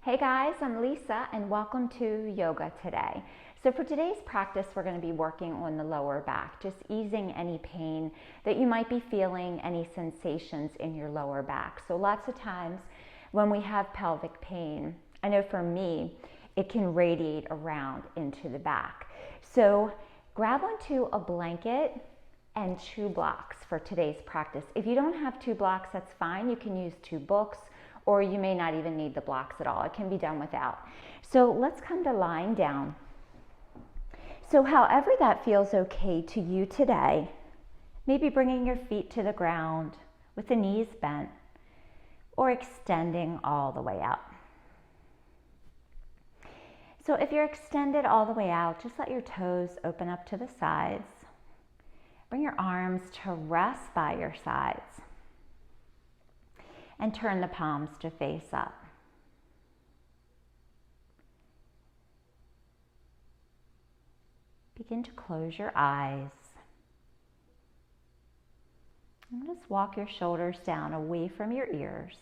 Hey guys, I'm Lisa and welcome to yoga today. So for today's practice, we're going to be working on the lower back, just easing any pain that you might be feeling, any sensations in your lower back. So lots of times when we have pelvic pain, I know for me, it can radiate around into the back. So grab onto a blanket and 2 blocks for today's practice. If you don't have 2 blocks, that's fine. You can use 2 books, or you may not even need the blocks at all. It can be done without. So let's come to lying down. So however that feels okay to you today, maybe bringing your feet to the ground with the knees bent or extending all the way out. So if you're extended all the way out, just let your toes open up to the sides. Bring your arms to rest by your sides and turn the palms to face up. Begin to close your eyes. And just walk your shoulders down away from your ears.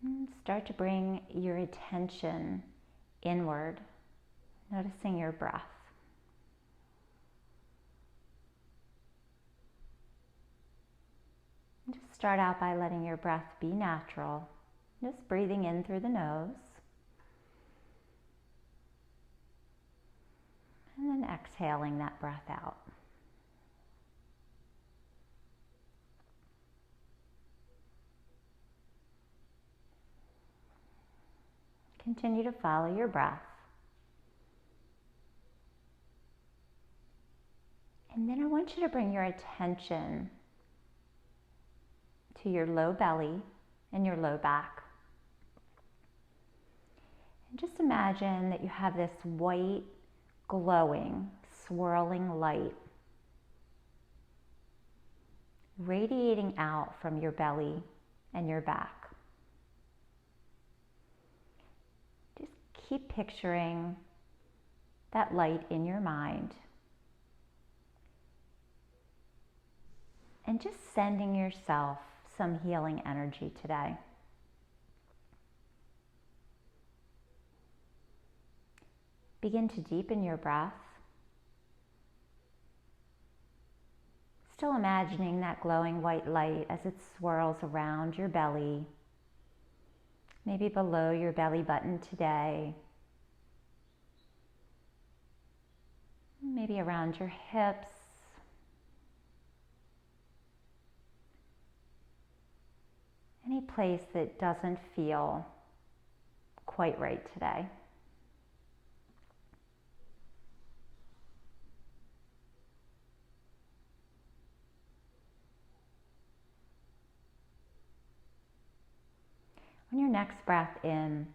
And start to bring your attention inward, noticing your breath. And just start out by letting your breath be natural, just breathing in through the nose. And then exhaling that breath out. Continue to follow your breath. And then I want you to bring your attention to your low belly and your low back. And just imagine that you have this white, glowing, swirling light radiating out from your belly and your back. Just keep picturing that light in your mind and just sending yourself some healing energy today. Begin to deepen your breath. Still imagining that glowing white light as it swirls around your belly, maybe below your belly button today, maybe around your hips, any place that doesn't feel quite right today. On your next breath in,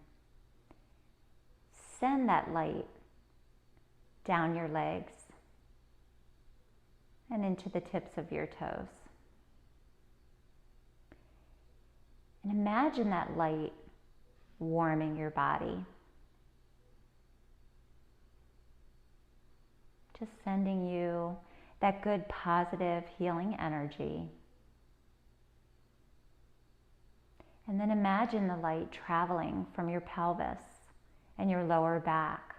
send that light down your legs and into the tips of your toes. And imagine that light warming your body. Just sending you that good, positive, healing energy. And then imagine the light traveling from your pelvis and your lower back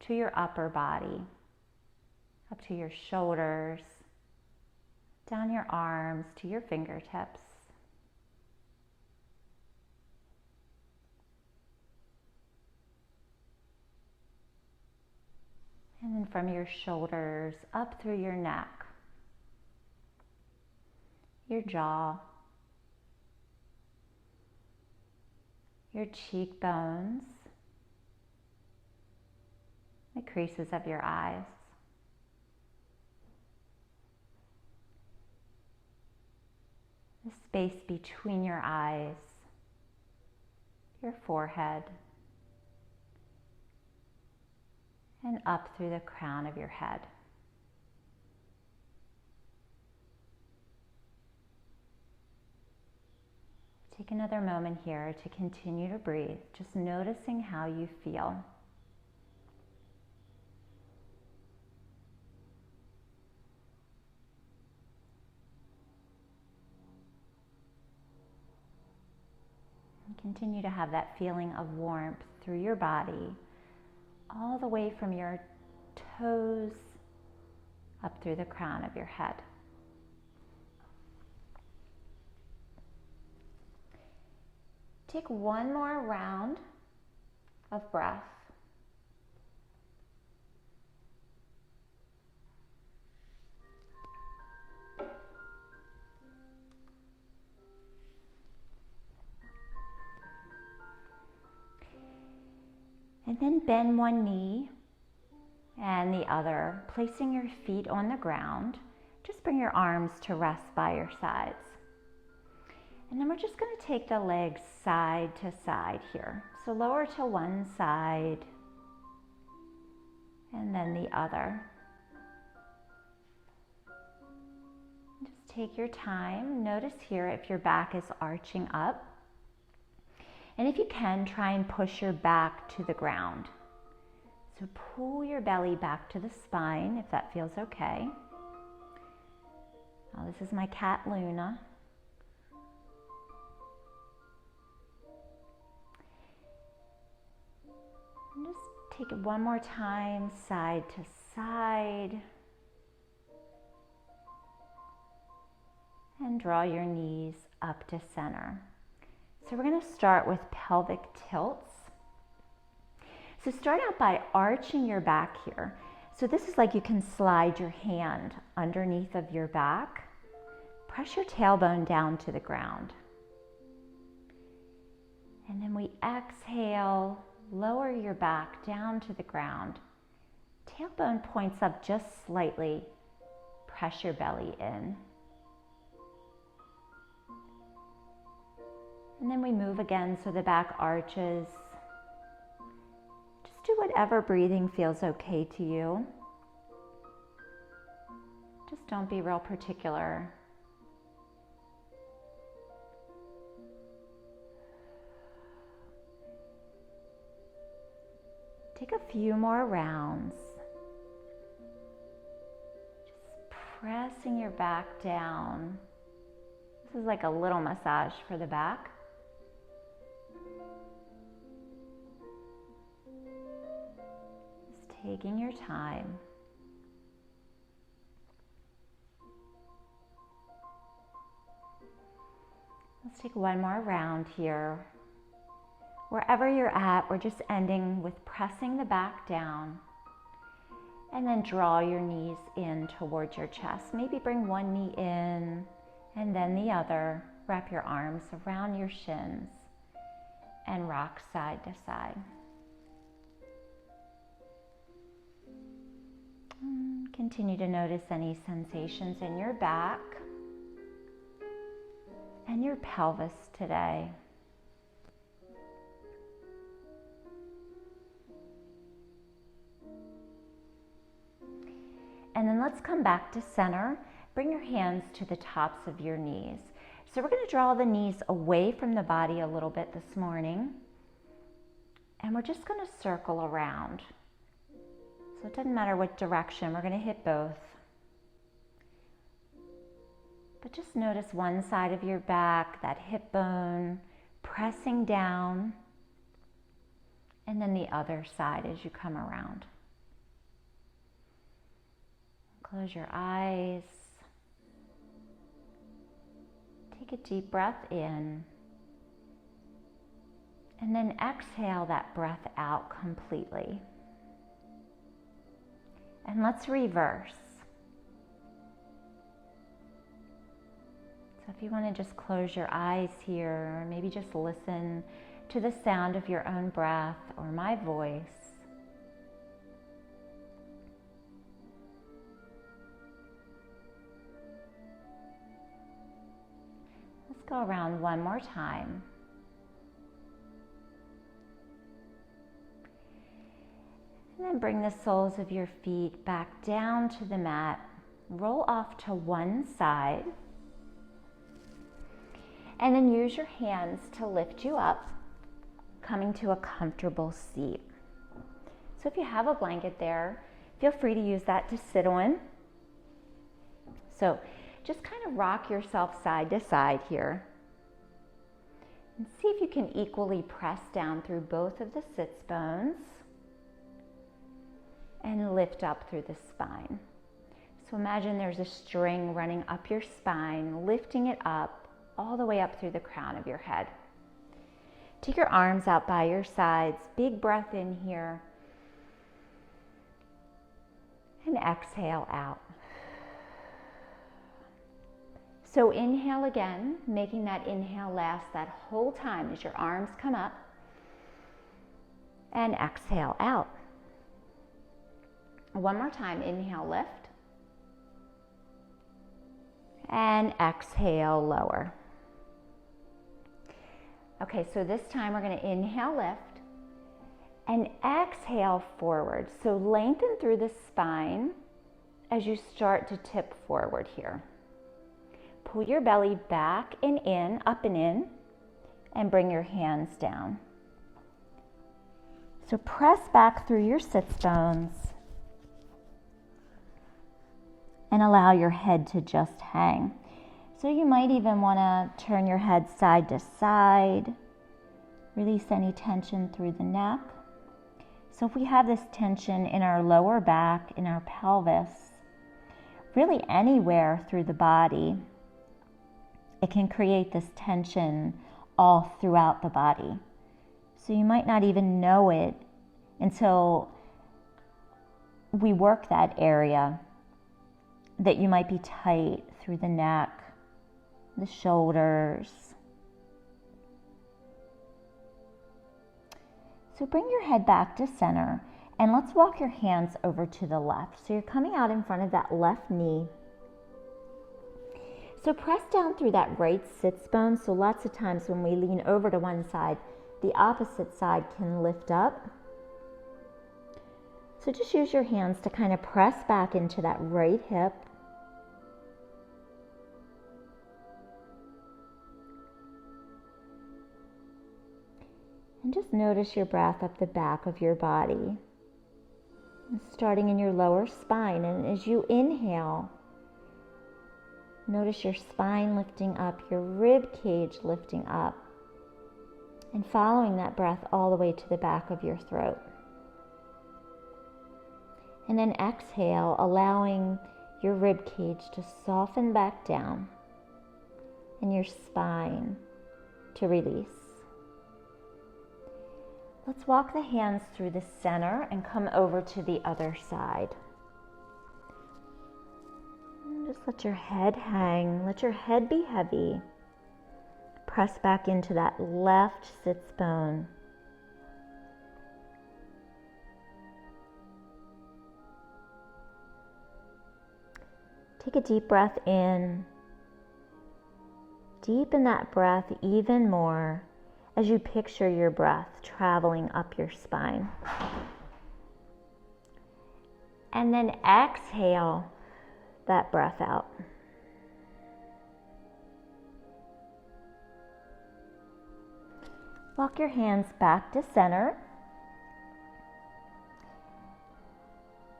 to your upper body, up to your shoulders, down your arms to your fingertips. And then from your shoulders up through your neck, your jaw, your cheekbones, the creases of your eyes. The space between your eyes, your forehead, and up through the crown of your head. Take another moment here to continue to breathe, just noticing how you feel. Continue to have that feeling of warmth through your body, all the way from your toes up through the crown of your head. Take one more round of breath. And then bend one knee and the other, placing your feet on the ground. Just bring your arms to rest by your sides. And then we're just going to take the legs side to side here. So lower to one side and then the other. Just take your time. Notice here if your back is arching up. And if you can, try and push your back to the ground. So pull your belly back to the spine if that feels okay. Now this is my cat Luna. And just take it one more time, side to side. And draw your knees up to center. So we're going to start with pelvic tilts. So start out by arching your back here. So this is like you can slide your hand underneath of your back. Press your tailbone down to the ground. And then we exhale, lower your back down to the ground. Tailbone points up just slightly. Press your belly in. And then we move again so the back arches. Just do whatever breathing feels okay to you. Just don't be real particular. Take a few more rounds. Just pressing your back down. This is like a little massage for the back. Taking your time. Let's take one more round here. Wherever you're at, we're just ending with pressing the back down and then draw your knees in towards your chest. Maybe bring one knee in and then the other. Wrap your arms around your shins and rock side to side. Continue to notice any sensations in your back and your pelvis today. And then let's come back to center. Bring your hands to the tops of your knees. So we're going to draw the knees away from the body a little bit this morning. And we're just going to circle around. So it doesn't matter what direction, we're going to hit both. But just notice one side of your back, that hip bone, pressing down, and then the other side as you come around. Close your eyes. Take a deep breath in. And then exhale that breath out completely. And let's reverse. So if you want to just close your eyes here, or maybe just listen to the sound of your own breath or my voice. Let's go around one more time. And then bring the soles of your feet back down to the mat. Roll off to one side. And then use your hands to lift you up, coming to a comfortable seat. So if you have a blanket there, feel free to use that to sit on. So just kind of rock yourself side to side here. And see if you can equally press down through both of the sits bones and lift up through the spine. So imagine there's a string running up your spine, lifting it up all the way up through the crown of your head. Take your arms out by your sides, big breath in here, and exhale out. So inhale again, making that inhale last that whole time as your arms come up, and exhale out. One more time, inhale, lift, and exhale, lower. Okay, so this time we're going to inhale, lift, and exhale forward. So lengthen through the spine as you start to tip forward here. Pull your belly back and in, up and bring your hands down. So press back through your sits bones and allow your head to just hang. So you might even want to turn your head side to side, release any tension through the neck. So if we have this tension in our lower back, in our pelvis, really anywhere through the body, it can create this tension all throughout the body. So you might not even know it until we work that area, that you might be tight through the neck, the shoulders. So bring your head back to center and let's walk your hands over to the left. So you're coming out in front of that left knee. So press down through that right sits bone. So lots of times when we lean over to one side, the opposite side can lift up. So just use your hands to kind of press back into that right hip. And just notice your breath up the back of your body, starting in your lower spine. And as you inhale, notice your spine lifting up, your rib cage lifting up, and following that breath all the way to the back of your throat. And then exhale, allowing your rib cage to soften back down and your spine to release. Let's walk the hands through the center and come over to the other side. And just let your head hang, let your head be heavy. Press back into that left sits bone. Take a deep breath in. Deepen that breath even more as you picture your breath traveling up your spine. And then exhale that breath out. Walk your hands back to center.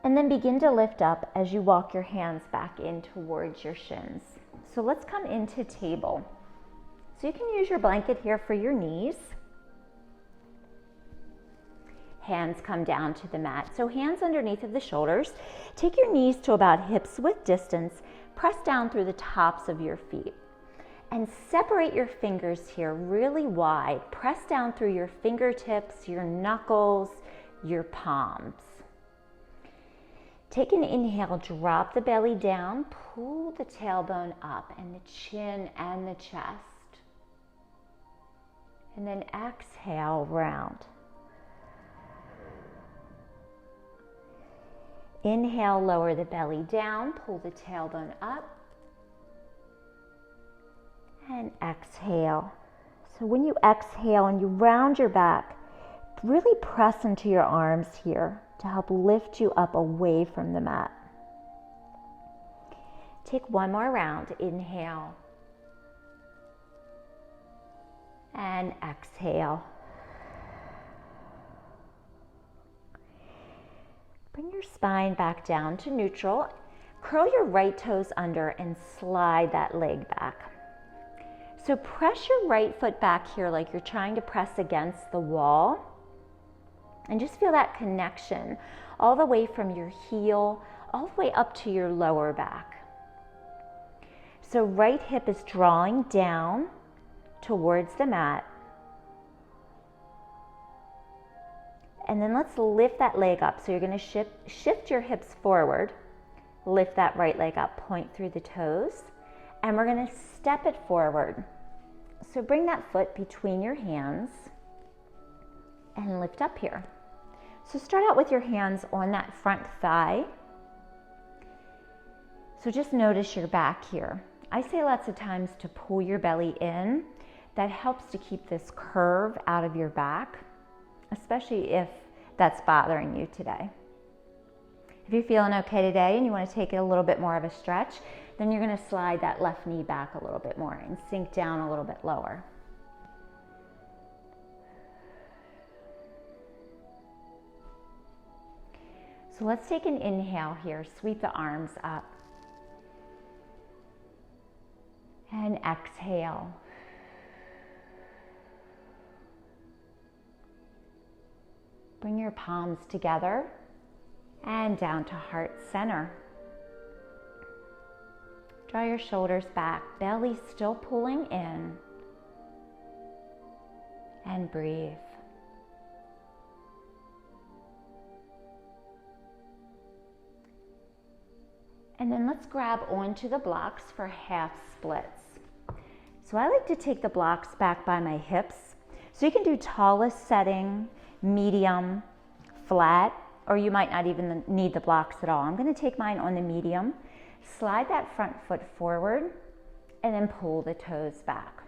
And then begin to lift up as you walk your hands back in towards your shins. So let's come into table. So you can use your blanket here for your knees. Hands come down to the mat. So hands underneath of the shoulders. Take your knees to about hips width distance. Press down through the tops of your feet. And separate your fingers here really wide. Press down through your fingertips, your knuckles, your palms. Take an inhale, drop the belly down, pull the tailbone up and the chin and the chest. And then exhale, round. Inhale, lower the belly down, pull the tailbone up. And exhale. So when you exhale and you round your back, really press into your arms here to help lift you up away from the mat. Take one more round. Inhale. And exhale. Bring your spine back down to neutral. Curl your right toes under and slide that leg back. So press your right foot back here like you're trying to press against the wall. And just feel that connection all the way from your heel, all the way up to your lower back. So right hip is drawing down towards the mat. And then let's lift that leg up. So you're going to shift your hips forward, lift that right leg up, point through the toes, and we're going to step it forward. So bring that foot between your hands and lift up here. So start out with your hands on that front thigh. So just notice your back here. I say lots of times to pull your belly in. That helps to keep this curve out of your back, especially if that's bothering you today. If you're feeling okay today and you want to take it a little bit more of a stretch, then you're going to slide that left knee back a little bit more and sink down a little bit lower. So let's take an inhale here, sweep the arms up. And exhale. Bring your palms together and down to heart center. Draw your shoulders back, belly still pulling in. And breathe. And then let's grab onto the blocks for half splits. So I like to take the blocks back by my hips. So you can do tallest setting, medium, flat, or you might not even need the blocks at all. I'm going to take mine on the medium, slide that front foot forward, and then pull the toes back.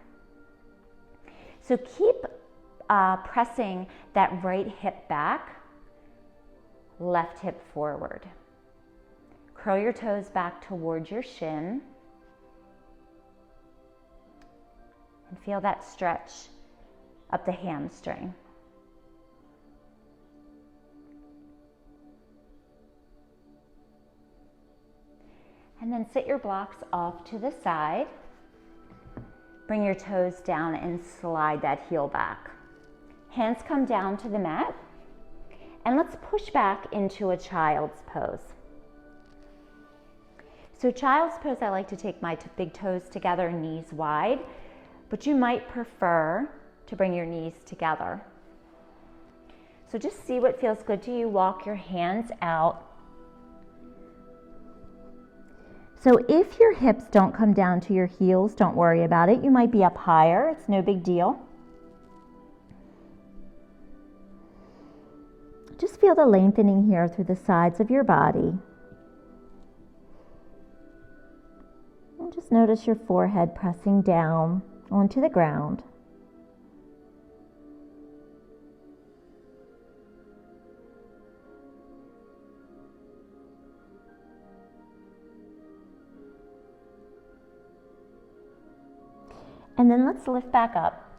So keep pressing that right hip back, left hip forward. Curl your toes back towards your shin. And feel that stretch up the hamstring. And then sit your blocks off to the side. Bring your toes down and slide that heel back. Hands come down to the mat. And let's push back into a child's pose. So child's pose, I like to take my big toes together, knees wide, but you might prefer to bring your knees together. So just see what feels good to you. Walk your hands out. So if your hips don't come down to your heels, don't worry about it. You might be up higher. It's no big deal. Just feel the lengthening here through the sides of your body. And just notice your forehead pressing down onto the ground. And then let's lift back up,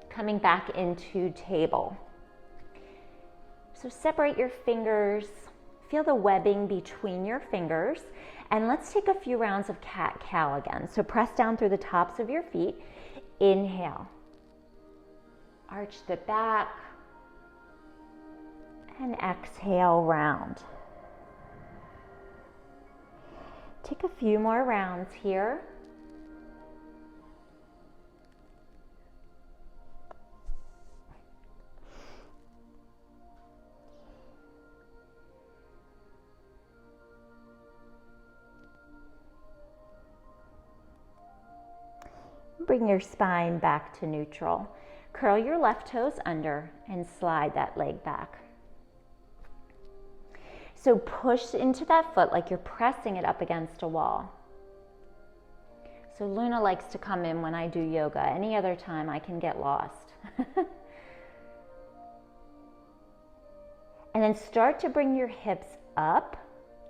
coming back into table. So separate your fingers, feel the webbing between your fingers, and let's take a few rounds of cat-cow again. So press down through the tops of your feet. Inhale. Arch the back. And exhale, round. Take a few more rounds here. Bring your spine back to neutral. Curl your left toes under and slide that leg back. So push into that foot like you're pressing it up against a wall. So Luna likes to come in when I do yoga. Any other time I can get lost. And then start to bring your hips up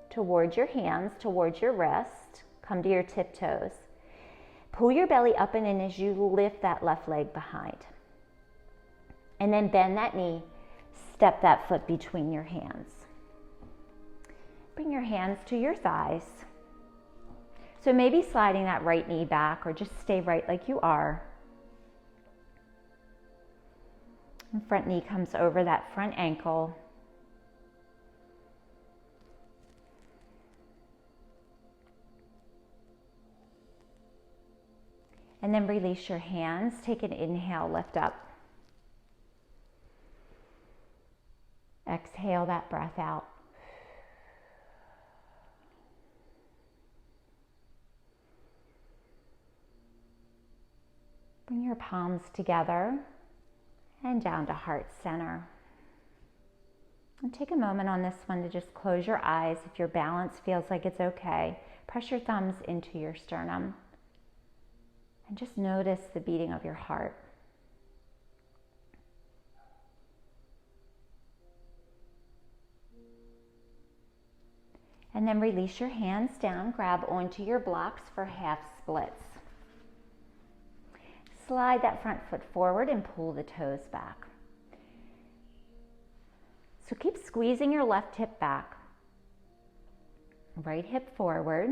towards your hands, towards your wrist. Come to your tiptoes. Pull your belly up and in as you lift that left leg behind. And then bend that knee, step that foot between your hands. Bring your hands to your thighs. So maybe sliding that right knee back, or just stay right like you are. And front knee comes over that front ankle. And then release your hands. Take an inhale, lift up. Exhale that breath out. Bring your palms together and down to heart center. And take a moment on this one to just close your eyes. If your balance feels like it's okay, press your thumbs into your sternum. And just notice the beating of your heart. And then release your hands down, grab onto your blocks for half splits. Slide that front foot forward and pull the toes back. So keep squeezing your left hip back. Right hip forward.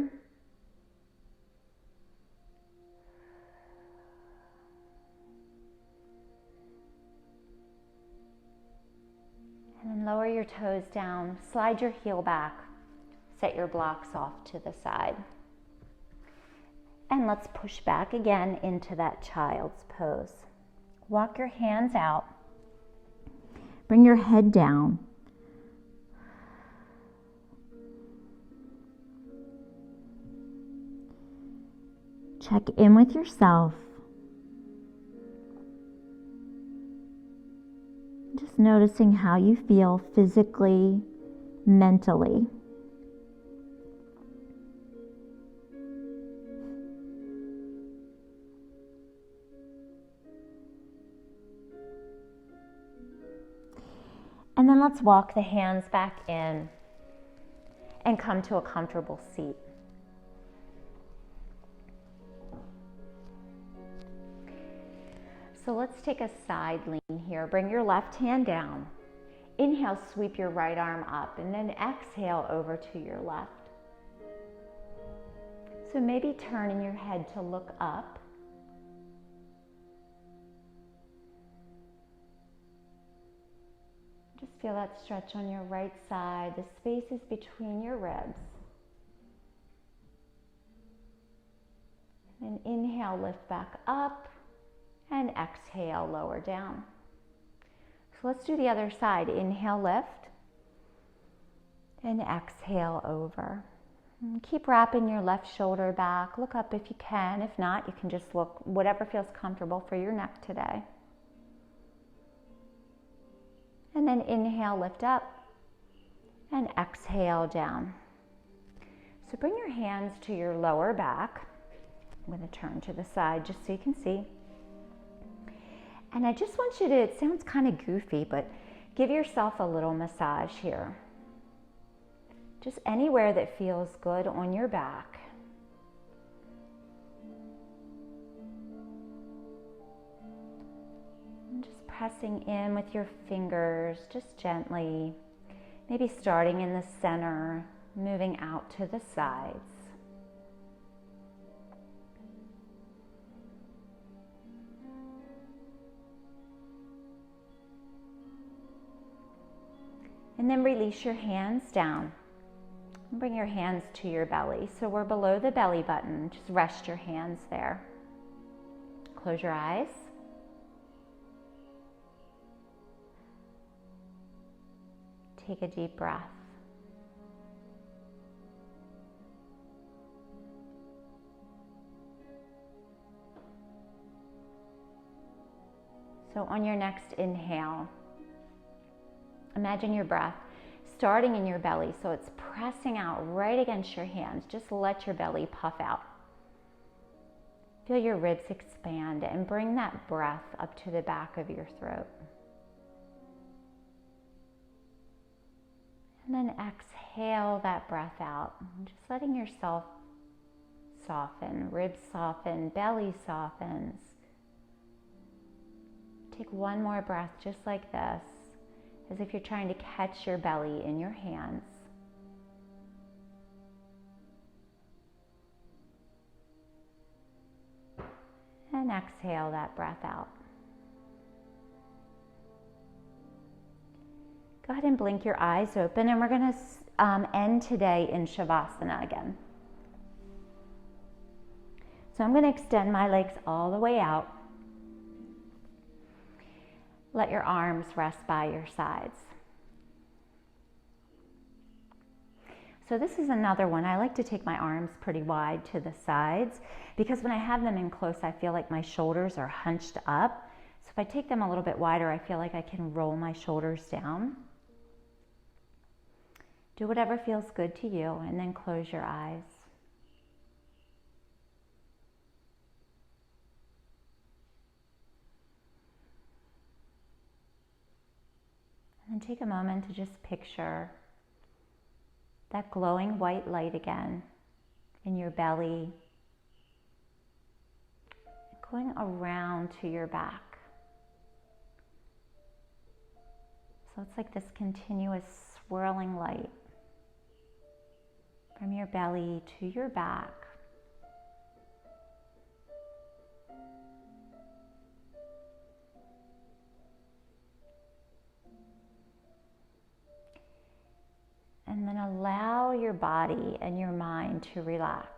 And then lower your toes down, slide your heel back. Set your blocks off to the side. And let's push back again into that child's pose. Walk your hands out. Bring your head down. Check in with yourself. Just noticing how you feel physically, mentally. And then let's walk the hands back in and come to a comfortable seat. So let's take a side lean here. Bring your left hand down. Inhale, sweep your right arm up, and then exhale over to your left. So maybe turning your head to look up. Just feel that stretch on your right side, the spaces between your ribs. And inhale, lift back up, and exhale, lower down. So let's do the other side. Inhale, lift, and exhale over. And keep wrapping your left shoulder back. Look up if you can. If not, you can just look whatever feels comfortable for your neck today. And then inhale, lift up, and exhale down. So bring your hands to your lower back. I'm going to turn to the side just so you can see. And I just want you to, it sounds kind of goofy, but give yourself a little massage here. Just anywhere that feels good on your back. Pressing in with your fingers, just gently, maybe starting in the center, moving out to the sides. And then release your hands down. And bring your hands to your belly. So we're below the belly button. Just rest your hands there. Close your eyes. Take a deep breath. So on your next inhale, imagine your breath starting in your belly, so it's pressing out right against your hands. Just let your belly puff out. Feel your ribs expand and bring that breath up to the back of your throat. And then exhale that breath out, just letting yourself soften, ribs soften, belly softens. Take one more breath just like this, as if you're trying to catch your belly in your hands. And exhale that breath out. Go ahead and blink your eyes open, and we're going to end today in Shavasana again. So I'm going to extend my legs all the way out. Let your arms rest by your sides. So this is another one. I like to take my arms pretty wide to the sides because when I have them in close, I feel like my shoulders are hunched up. So if I take them a little bit wider, I feel like I can roll my shoulders down. Do whatever feels good to you, and then close your eyes. And then take a moment to just picture that glowing white light again in your belly, going around to your back. So it's like this continuous swirling light from your belly to your back. And then allow your body and your mind to relax.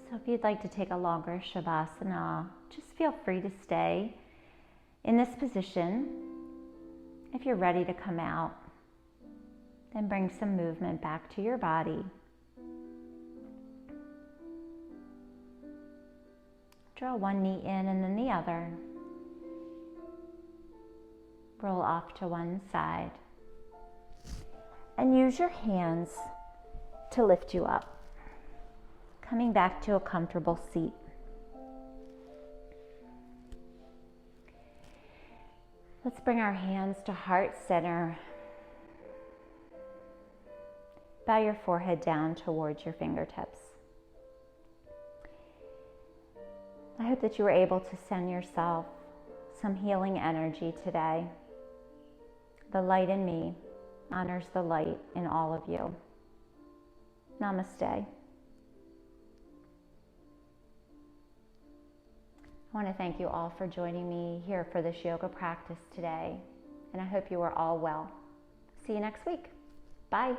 So if you'd like to take a longer Shavasana, just feel free to stay in this position. If you're ready to come out, then bring some movement back to your body. Draw one knee in and then the other. Roll off to one side. And use your hands to lift you up. Coming back to a comfortable seat. Let's bring our hands to heart center. Bow your forehead down towards your fingertips. I hope that you were able to send yourself some healing energy today. The light in me honors the light in all of you. Namaste. I want to thank you all for joining me here for this yoga practice today, and I hope you are all well. See you next week. Bye.